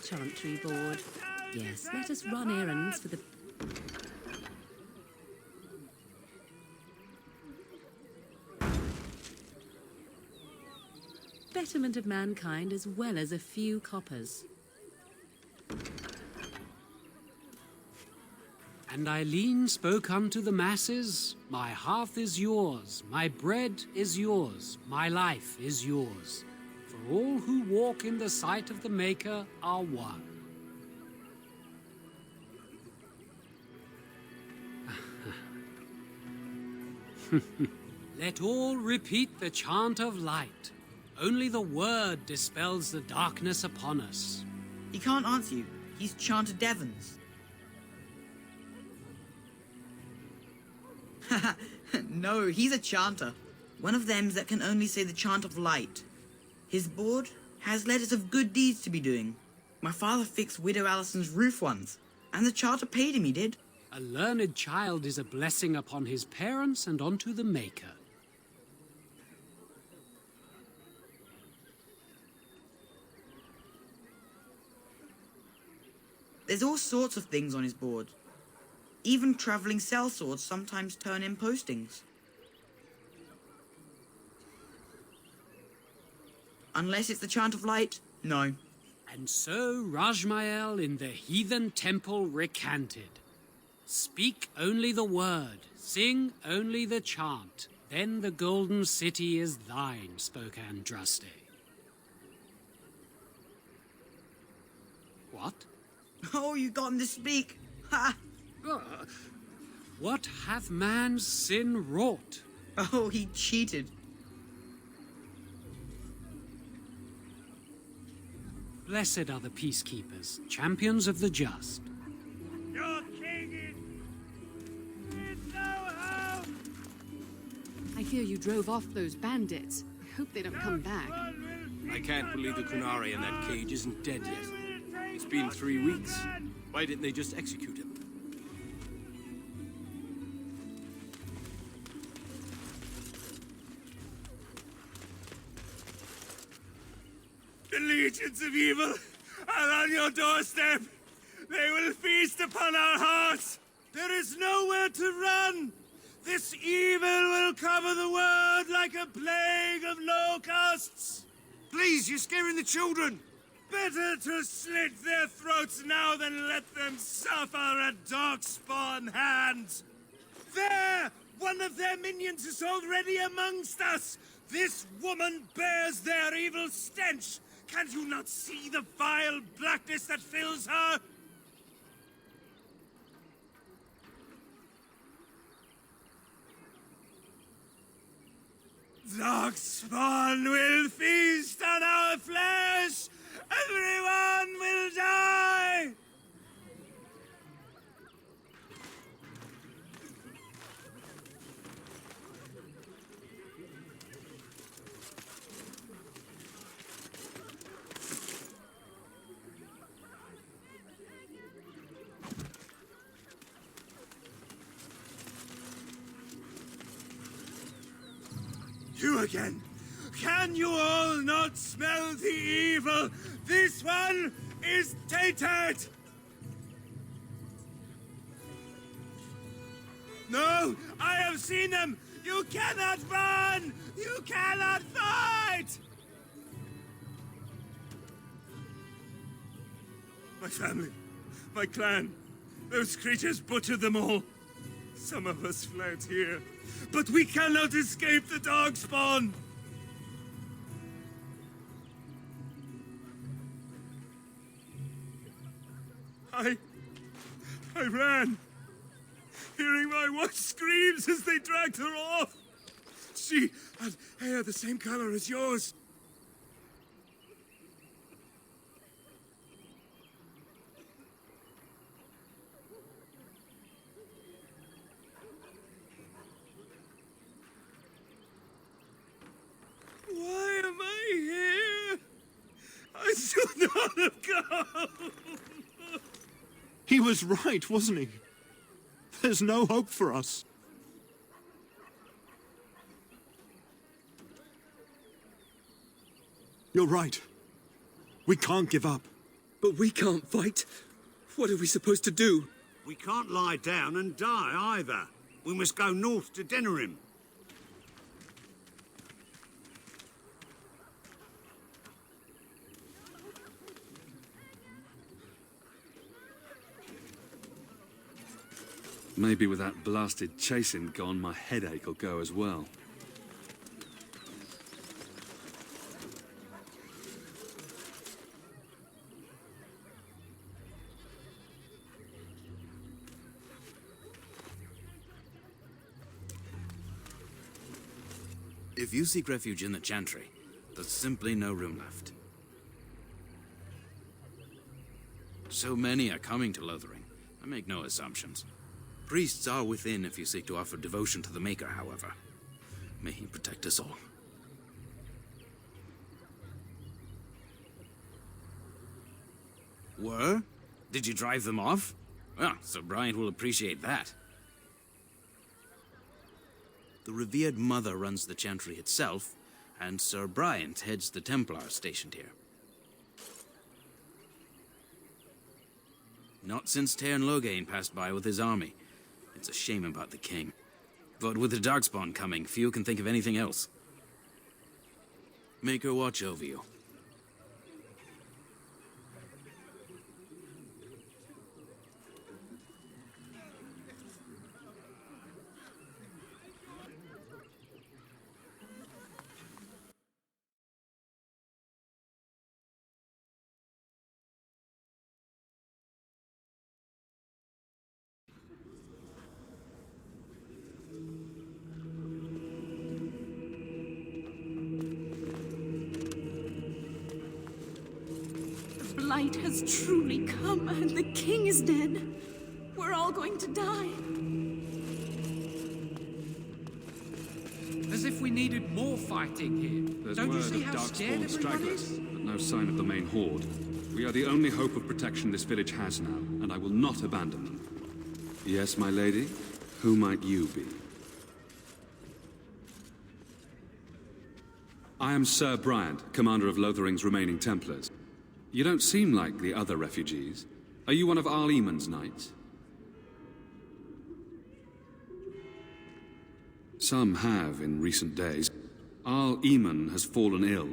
Chantry board. Yes, let us run errands for the... betterment of mankind as well as a few coppers. And Eileen spoke unto the masses, my hearth is yours, my bread is yours, my life is yours. For all who walk in the sight of the Maker are one. Let all repeat the chant of light. Only the word dispels the darkness upon us. He can't answer you. He's Chanter Devons. No, he's a chanter. One of them that can only say the chant of light. His board has letters of good deeds to be doing. My father fixed Widow Allison's roof once, and the charter paid him, he did. A learned child is a blessing upon his parents and unto the Maker. There's all sorts of things on his board. Even travelling sellswords sometimes turn in postings. Unless it's the chant of light, no. And so Rajmael in the heathen temple recanted. Speak only the word, sing only the chant, then the golden city is thine, spoke Andraste. What? Oh, you got him to speak. Ha! What hath man's sin wrought? Oh, he cheated. Blessed are the peacekeepers, champions of the just. Your king is no home. I hear you drove off those bandits. I hope they don't come back. I can't believe the Qunari in that cage isn't dead yet. It's been 3 weeks. Why didn't they just execute him? The legions of evil are on your doorstep. They will feast upon our hearts. There is nowhere to run. This evil will cover the world like a plague of locusts. Please, you're scaring the children! Better to slit their throats now than let them suffer at Darkspawn hands. There! One of their minions is already amongst us. This woman bears their evil stench. Can you not see the vile blackness that fills her? Darkspawn will feast on our flesh! Everyone will die! You again! Can you all not smell the evil? This one is tainted! No! I have seen them! You cannot run! You cannot fight! My family, my clan, those creatures butchered them all. Some of us fled here, but we cannot escape the Darkspawn! I ran, hearing my wife's screams as they dragged her off. She had hair the same color as yours. Why am I here? I should not have come. He was right, wasn't he? There's no hope for us. You're right. We can't give up. But we can't fight. What are we supposed to do? We can't lie down and die either. We must go north to Denerim. Maybe with that blasted chasing gone, my headache will go as well. If you seek refuge in the Chantry, there's simply no room left. So many are coming to Lothering. I make no assumptions. Priests are within if you seek to offer devotion to the Maker, however. May he protect us all. Were? Did you drive them off? Well, Sir Bryant will appreciate that. The revered mother runs the Chantry itself, and Sir Bryant heads the Templars stationed here. Not since Tairn Logain passed by with his army. It's a shame about the king. But with the Darkspawn coming, few can think of anything else. Make her watch over you. Blight has truly come, and the king is dead. We're all going to die. As if we needed more fighting here. There's Don't you word see of how scared Darkspawn everyone stragglers, is? but no sign of the main horde. We are the only hope of protection this village has now, and I will not abandon them. Yes, my lady? Who might you be? I am Sir Bryant, commander of Lothering's remaining Templars. You don't seem like the other refugees. Are you one of Arl Eamon's knights? Some have in recent days. Arl Eamon has fallen ill,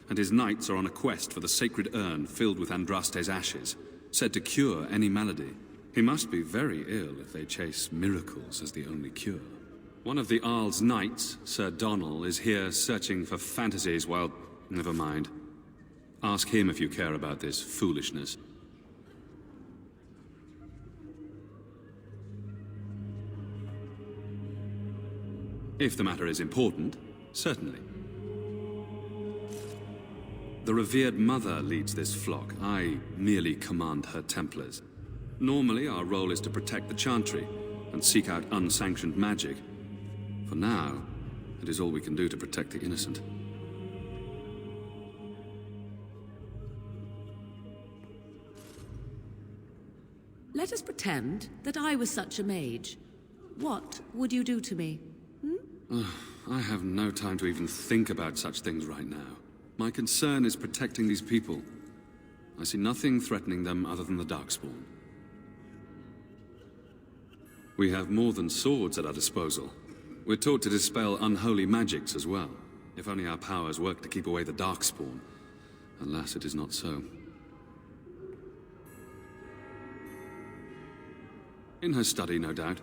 and his knights are on a quest for the sacred urn filled with Andraste's ashes, said to cure any malady. He must be very ill if they chase miracles as the only cure. One of the Arl's knights, Sir Donnell, is here searching for fantasies while... Never mind. Ask him if you care about this foolishness. If the matter is important, certainly. The revered mother leads this flock. I merely command her Templars. Normally, our role is to protect the Chantry and seek out unsanctioned magic. For now, it is all we can do to protect the innocent. Let us pretend that I was such a mage. What would you do to me? I have no time to even think about such things right now. My concern is protecting these people. I see nothing threatening them other than the Darkspawn. We have more than swords at our disposal. We're taught to dispel unholy magics as well. If only our powers work to keep away the Darkspawn. Alas, it is not so. In her study, no doubt,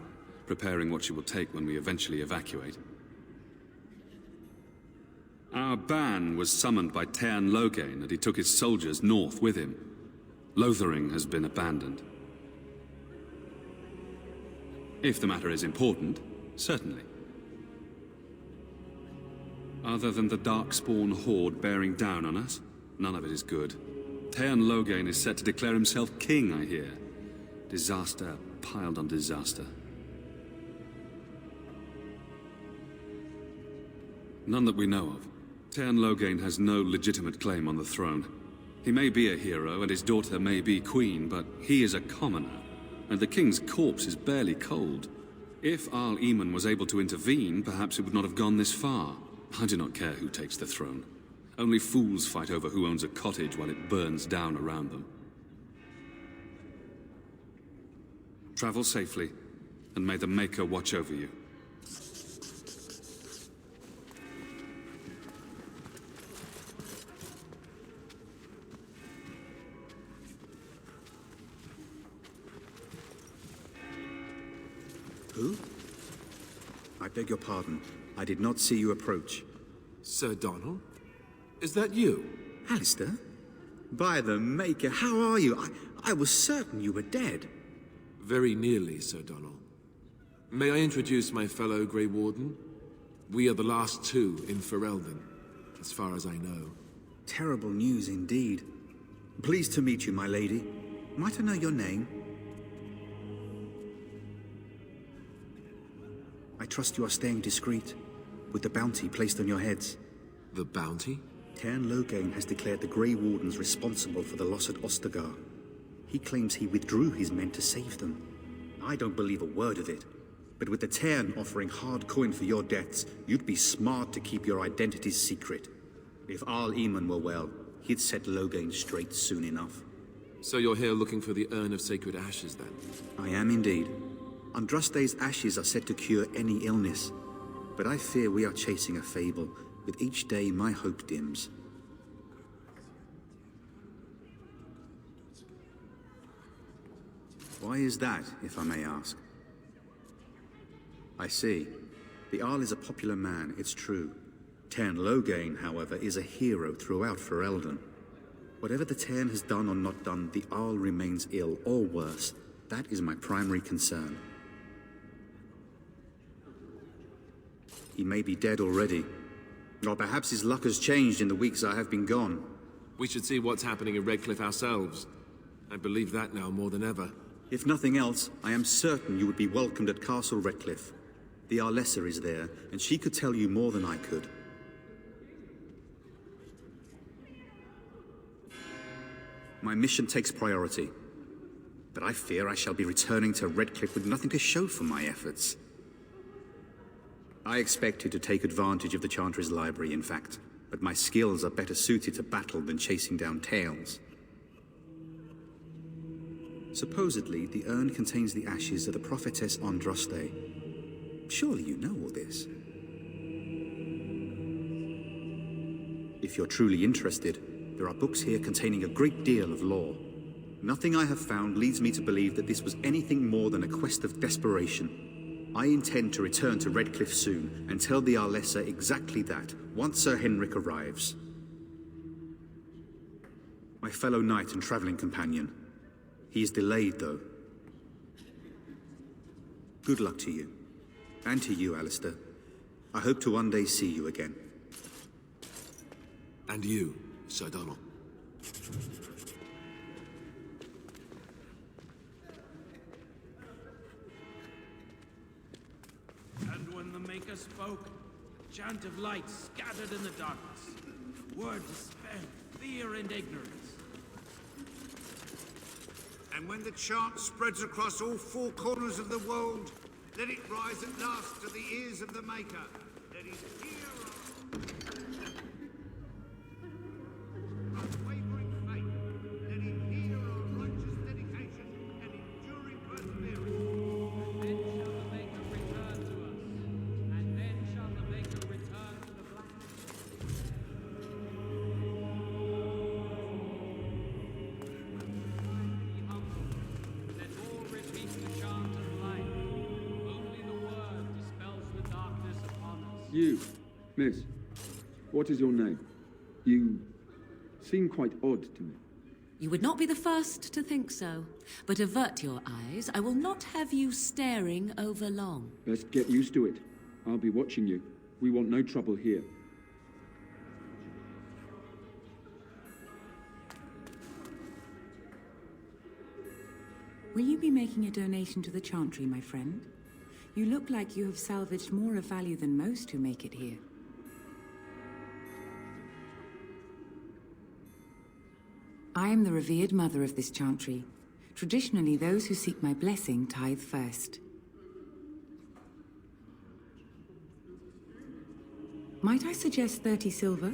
preparing what she will take when we eventually evacuate. Our ban was summoned by Tairn Logain, and he took his soldiers north with him. Lothering has been abandoned. If the matter is important, certainly. Other than the Darkspawn horde bearing down on us, none of it is good. Tairn Logain is set to declare himself king, I hear. Disaster piled on disaster. None that we know of. Tairn Logain has no legitimate claim on the throne. He may be a hero, and his daughter may be queen, but he is a commoner, and the king's corpse is barely cold. If Arl Eamon was able to intervene, perhaps it would not have gone this far. I do not care who takes the throne. Only fools fight over who owns a cottage while it burns down around them. Travel safely, and may the Maker watch over you. Who? I beg your pardon. I did not see you approach. Sir Donald? Is that you? Alistair? By the Maker, how are you? I was certain you were dead. Very nearly, Sir Donald. May I introduce my fellow Grey Warden? We are the last two in Ferelden, as far as I know. Terrible news indeed. Pleased to meet you, my lady. Might I know your name? I trust you are staying discreet, with the bounty placed on your heads. The bounty? Cairn Logain has declared the Grey Wardens responsible for the loss at Ostagar. He claims he withdrew his men to save them. I don't believe a word of it. But with the Cairn offering hard coin for your deaths, you'd be smart to keep your identities secret. If Arl Eamon were well, he'd set Logain straight soon enough. So you're here looking for the Urn of Sacred Ashes, then? I am indeed. Andraste's ashes are said to cure any illness. But I fear we are chasing a fable. With each day, my hope dims. Why is that, if I may ask? I see. The Arl is a popular man, it's true. Cairn Logain, however, is a hero throughout Ferelden. Whatever the Cairn has done or not done, the Arl remains ill, or worse. That is my primary concern. He may be dead already. Or perhaps his luck has changed in the weeks I have been gone. We should see what's happening in Redcliffe ourselves. I believe that now more than ever. If nothing else, I am certain you would be welcomed at Castle Redcliffe. The Arlessa is there, and she could tell you more than I could. My mission takes priority. But I fear I shall be returning to Redcliffe with nothing to show for my efforts. I expected to take advantage of the Chantry's library, in fact, but my skills are better suited to battle than chasing down tales. Supposedly, the urn contains the ashes of the prophetess Andraste. Surely you know all this. If you're truly interested, there are books here containing a great deal of lore. Nothing I have found leads me to believe that this was anything more than a quest of desperation. I intend to return to Redcliffe soon and tell the Arlessa exactly that, once Sir Henrik arrives. My fellow knight and traveling companion. He is delayed, though. Good luck to you. And to you, Alistair. I hope to one day see you again. And you, Sir Donald. And when the Maker spoke, a chant of light scattered in the darkness. Word dispelled fear and ignorance. And when the chant spreads across all four corners of the world, let it rise at last to the ears of the Maker. Let his hear our unwavering faith. Let him hear our righteous dedication and enduring perseverance. Then shall the Maker return to us, and then shall the Maker return to the Black. Be humble. Let all repeat the chant of life. Only the word dispels the darkness upon us. You, miss, what is your name? You seem quite odd to me. You would not be the first to think so. But avert your eyes. I will not have you staring over long. Best get used to it. I'll be watching you. We want no trouble here. Will you be making a donation to the Chantry, my friend? You look like you have salvaged more of value than most who make it here. I am the revered mother of this Chantry. Traditionally, those who seek my blessing tithe first. Might I suggest 30 silver?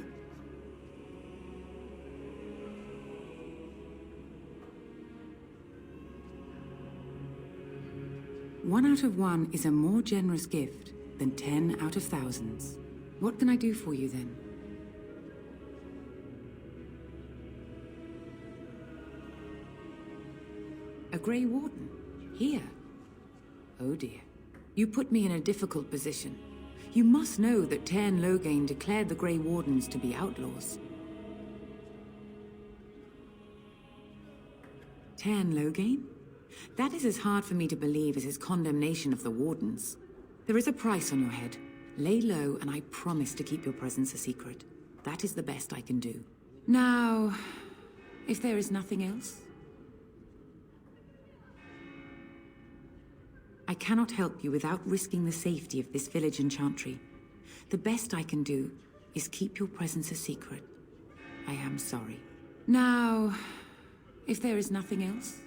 1 out of 1 is a more generous gift than 10 out of thousands. What can I do for you then? A Grey Warden? Here? Oh dear. You put me in a difficult position. You must know that Tairn Logain declared the Grey Wardens to be outlaws. Tairn Logain? That is as hard for me to believe as his condemnation of the Wardens. There is a price on your head. Lay low, and I promise to keep your presence a secret. That is the best I can do. Now, if there is nothing else, I cannot help you without risking the safety of this village in Chantry. The best I can do is keep your presence a secret. I am sorry. Now, if there is nothing else,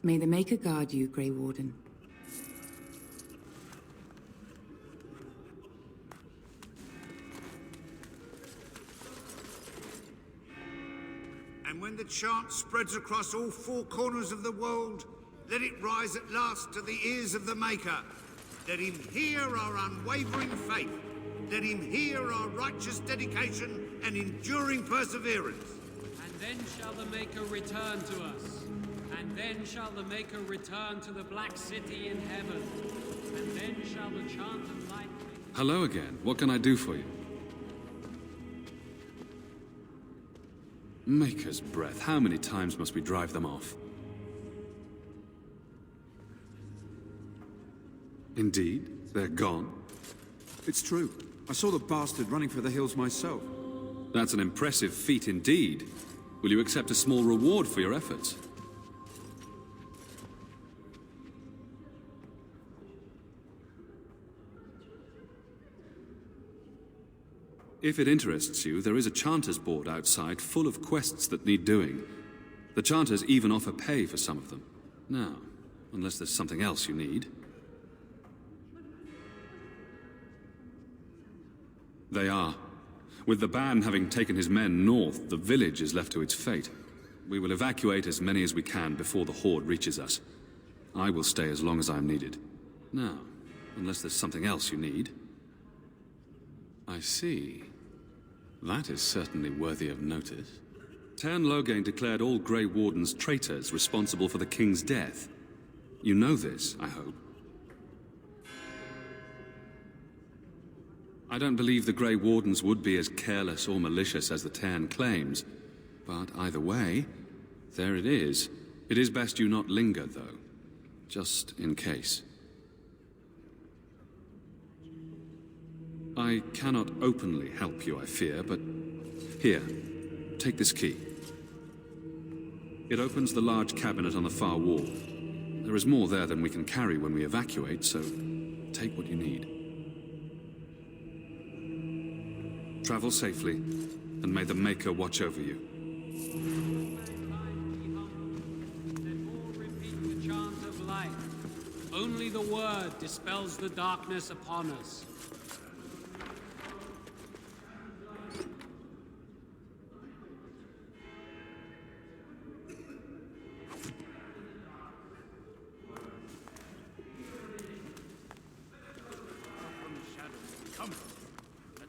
may the Maker guard you, Grey Warden. And when the chant spreads across all four corners of the world, let it rise at last to the ears of the Maker. Let him hear our unwavering faith. Let him hear our righteous dedication and enduring perseverance. And then shall the Maker return to us. And then shall the Maker return to the Black City in heaven. And then shall the chant of light... Hello again. What can I do for you? Maker's breath. How many times must we drive them off? Indeed, they're gone. It's true. I saw the bastard running for the hills myself. That's an impressive feat indeed. Will you accept a small reward for your efforts? If it interests you, there is a Chanter's board outside full of quests that need doing. The Chanters even offer pay for some of them. Now, unless there's something else you need. They are. With the ban having taken his men north, the village is left to its fate. We will evacuate as many as we can before the Horde reaches us. I will stay as long as I am needed. Now, unless there's something else you need. I see. That is certainly worthy of notice. Tairn Logain declared all Grey Wardens traitors responsible for the King's death. You know this, I hope. I don't believe the Grey Wardens would be as careless or malicious as the Tairn claims. But either way, there it is. It is best you not linger, though. Just in case. I cannot openly help you, I fear, but... Here, take this key. It opens the large cabinet on the far wall. There is more there than we can carry when we evacuate, so take what you need. Travel safely, and may the Maker watch over you. Then all repeat the chant of light. Only the word dispels the darkness upon us.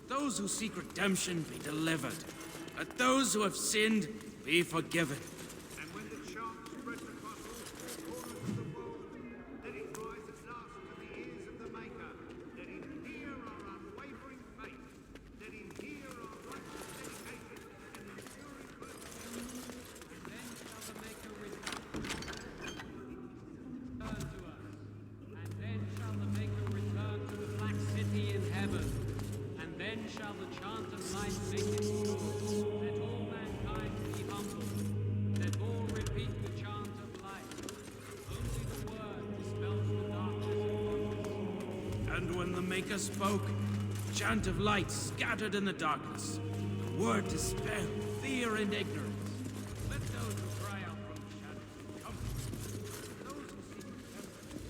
Those who seek redemption be delivered. Let those who have sinned be forgiven. And when the chant spreads across all four corners of the world, let it rise at last to the ears of the Maker. Let him hear our unwavering faith. Let him hear our righteous dedication and enduring perseverance. And then shall the Maker return to us. And then shall the Maker return to the Black City in heaven. Then shall the chant of light make its course. Let all mankind be humble. Let all repeat the chant of light. Only the word dispels the darkness upon us. And when the Maker spoke, the chant of light scattered in the darkness. The word dispelled fear and ignorance. Let those who cry out from the shadows come. Those who seek redemption.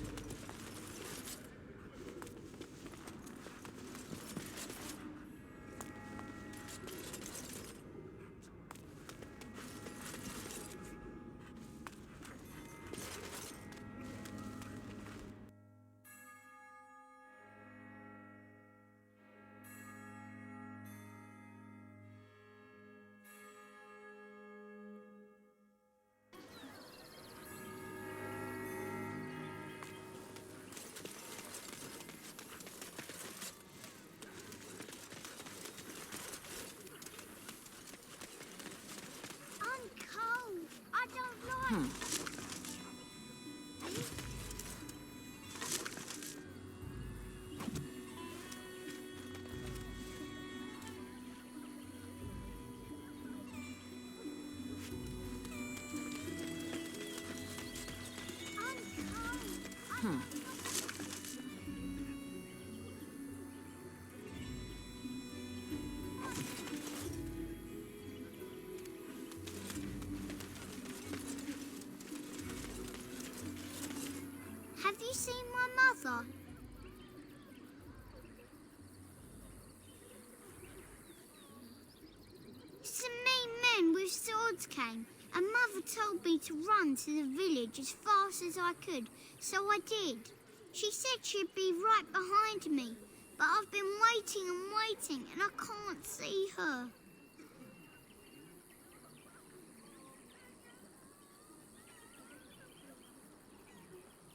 Have you seen my mother? Some mean men with swords came, and Mother told me to run to the village as fast as I could, so I did. She said she'd be right behind me, but I've been waiting and waiting, and I can't see her.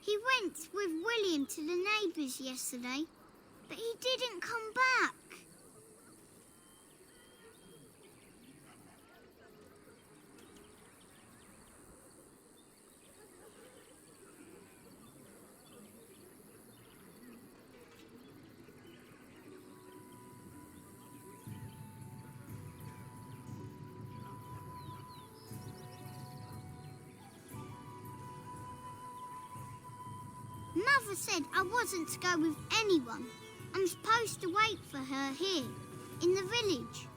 He went with William to the neighbours yesterday, but he didn't come back. Mother said I wasn't to go with anyone. I'm supposed to wait for her here, in the village.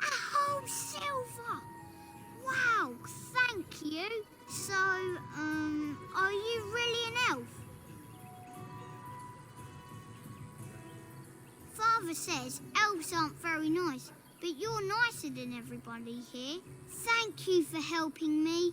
A whole silver! Wow, thank you. So, are you really an elf? Father says elves aren't very nice, but you're nicer than everybody here. Thank you for helping me.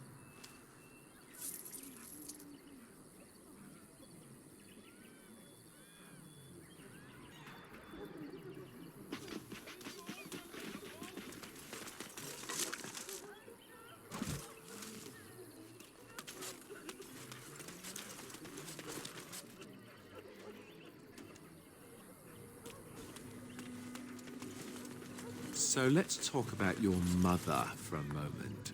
So let's talk about your mother for a moment.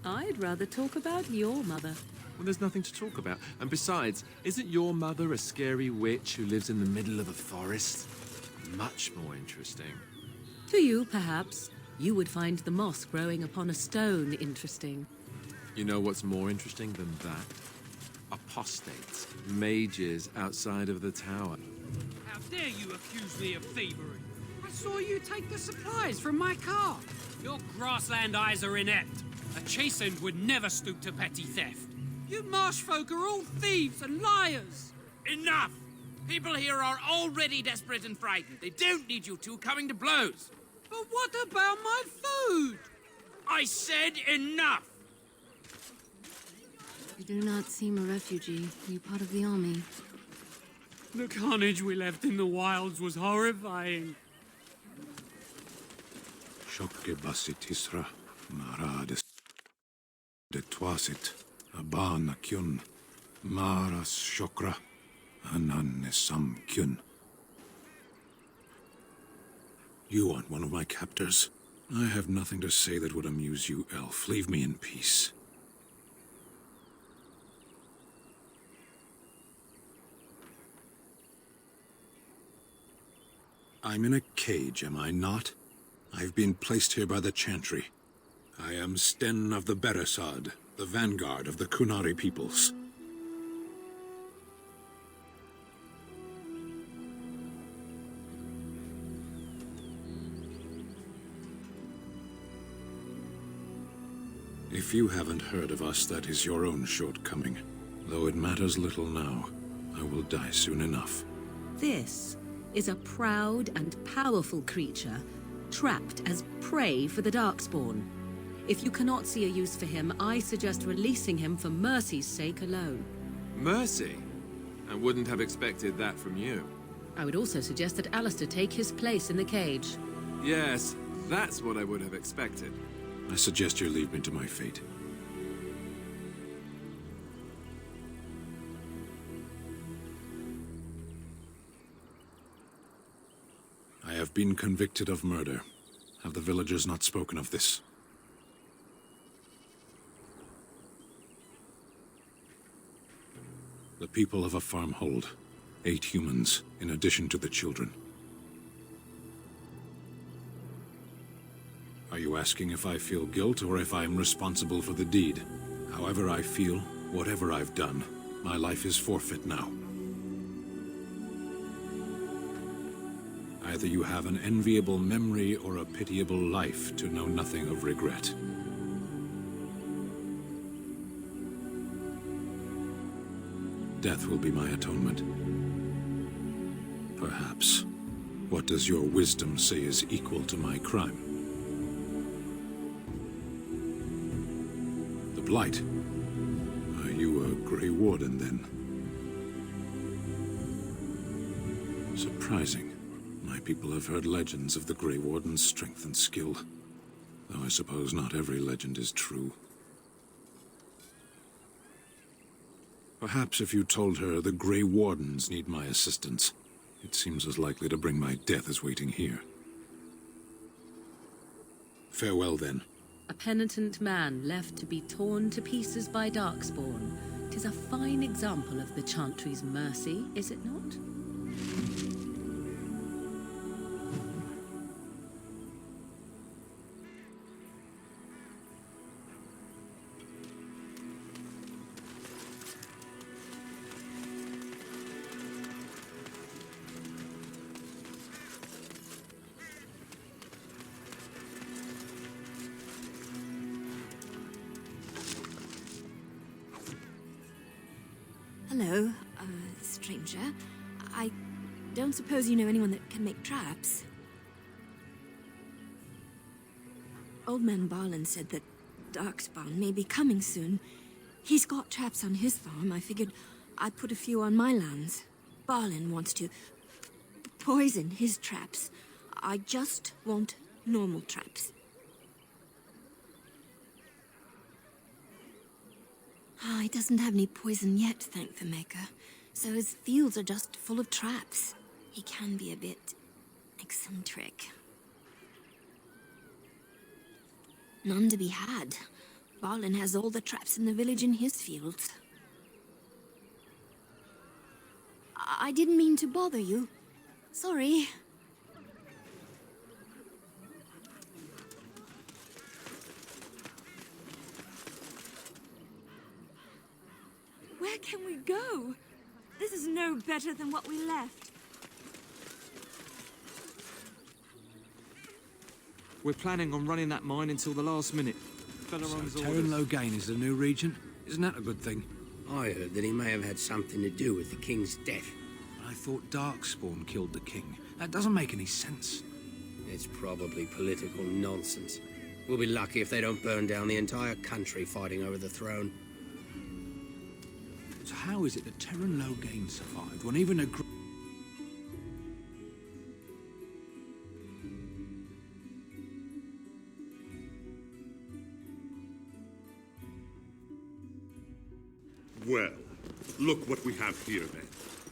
I'd rather talk about your mother. Well, there's nothing to talk about. And besides, isn't your mother a scary witch who lives in the middle of a forest? Much more interesting. To you, perhaps. You would find the moss growing upon a stone interesting. You know what's more interesting than that? Apostates, mages outside of the tower. How dare you accuse me of thievery? I saw you take the supplies from my car. Your grassland eyes are inept. A chastened would never stoop to petty theft. You marsh folk are all thieves and liars. Enough! People here are already desperate and frightened. They don't need you two coming to blows. But what about my food? I said enough! You do not seem a refugee. Are you part of the army? The carnage we left in the wilds was horrifying. Shokke basit Isra, Mara de Twasit, Abana Kyun, Maras Shokra, Anan Sam Kyun. You aren't one of my captors. I have nothing to say that would amuse you, elf. Leave me in peace. I'm in a cage, am I not? I've been placed here by the Chantry. I am Sten of the Beresad, the vanguard of the Qunari peoples. If you haven't heard of us, that is your own shortcoming. Though it matters little now, I will die soon enough. This is a proud and powerful creature, trapped as prey for the Darkspawn. If you cannot see a use for him, I suggest releasing him for mercy's sake alone. Mercy? I wouldn't have expected that from you. I would also suggest that Alistair take his place in the cage. Yes, that's what I would have expected. I suggest you leave me to my fate. I have been convicted of murder. Have the villagers not spoken of this? The people of a farm hold 8 humans, in addition to the children. Are you asking if I feel guilt or if I am responsible for the deed? However I feel, whatever I've done, my life is forfeit now. Either you have an enviable memory or a pitiable life to know nothing of regret. Death will be my atonement. Perhaps. What does your wisdom say is equal to my crime? The Blight? Are you a Grey Warden, then? Surprising. My people have heard legends of the Grey Warden's strength and skill. Though I suppose not every legend is true. Perhaps if you told her the Grey Wardens need my assistance, it seems as likely to bring my death as waiting here. Farewell, then. A penitent man left to be torn to pieces by Darkspawn. 'Tis a fine example of the Chantry's mercy, is it not? Hello, stranger. I don't suppose you know anyone that can make traps? Old man Barlin said that Darkspawn may be coming soon. He's got traps on his farm. I figured I'd put a few on my lands. Barlin wants to poison his traps. I just want normal traps. He doesn't have any poison yet, thank the Maker. So his fields are just full of traps. He can be a bit eccentric. None to be had. Barlin has all the traps in the village in his fields. I didn't mean to bother you. Sorry. Where can we go? This is no better than what we left. We're planning on running that mine until the last minute. Terran Logain is the new regent? Isn't that a good thing? I heard that he may have had something to do with the king's death. I thought Darkspawn killed the king. That doesn't make any sense. It's probably political nonsense. We'll be lucky if they don't burn down the entire country fighting over the throne. So how is it that Terran Logain survived when even a... Well, look what we have here, then.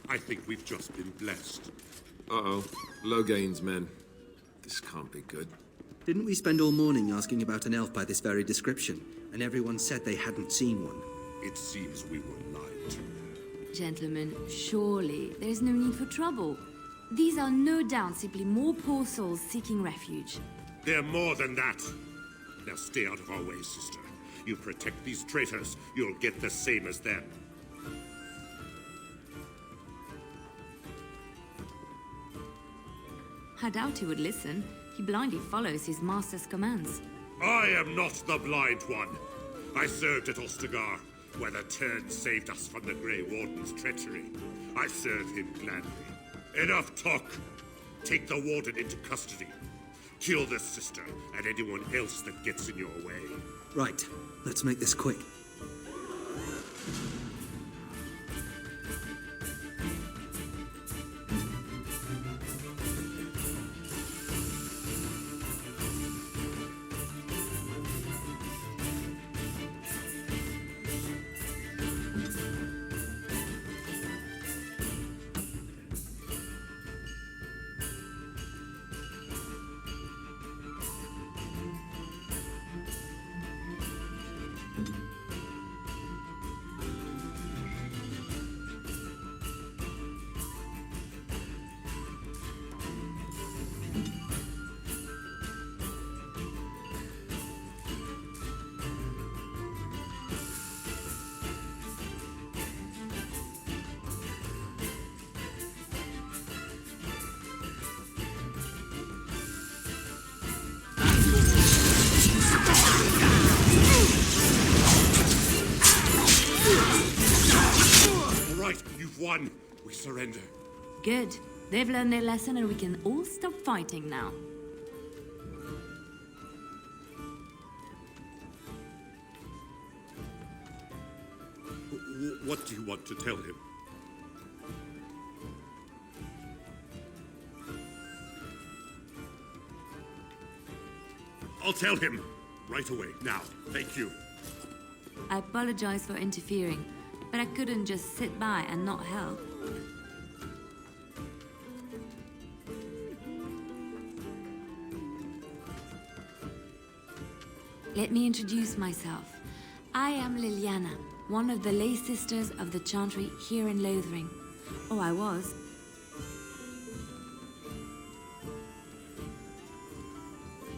I think we've just been blessed. Uh-oh. Logain's men. This can't be good. Didn't we spend all morning asking about an elf by this very description, and everyone said they hadn't seen one? It seems we were lied to. Gentlemen, surely there's no need for trouble. These are no doubt simply more poor souls seeking refuge. They're more than that. Now stay out of our way, sister. You protect these traitors, you'll get the same as them. I doubt he would listen. He blindly follows his master's commands. I am not the blind one. I served at Ostagar, where the Turn saved us from the Grey Warden's treachery. I serve him gladly. Enough talk. Take the Warden into custody. Kill the sister and anyone else that gets in your way. Right. Let's make this quick. won. We surrender. Good. They've learned their lesson and we can all stop fighting now. What do you want to tell him? I'll tell him. Right away. Now. Thank you. I apologize for interfering, but I couldn't just sit by and not help. Let me introduce myself. I am Liliana, one of the lay sisters of the Chantry here in Lothering. Oh, I was.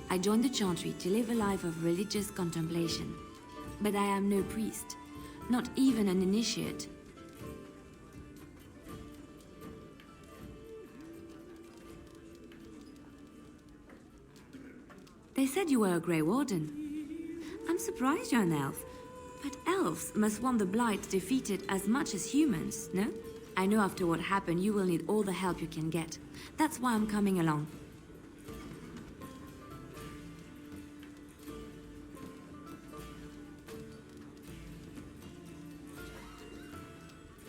I joined the Chantry to live a life of religious contemplation. But I am no priest, not even an initiate. They said you were a Grey Warden. I'm surprised you're an elf. But elves must want the Blight defeated as much as humans, no? I know after what happened you will need all the help you can get. That's why I'm coming along.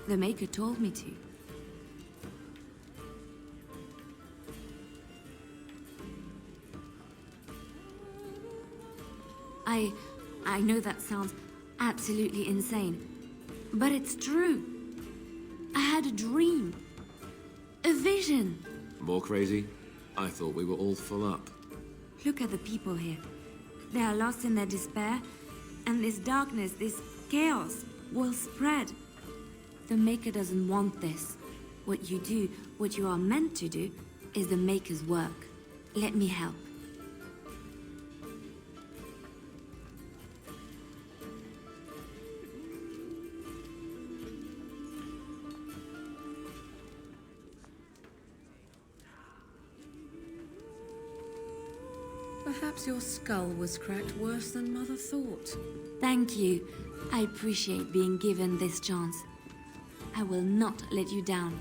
The Maker told me to. I know that sounds absolutely insane, but it's true. I had a dream. A vision. More crazy? I thought we were all full up. Look at the people here. They are lost in their despair, and this darkness, this chaos, will spread. The Maker doesn't want this. What you do, what you are meant to do, is the Maker's work. Let me help. Perhaps your skull was cracked worse than Mother thought. Thank you. I appreciate being given this chance. I will not let you down.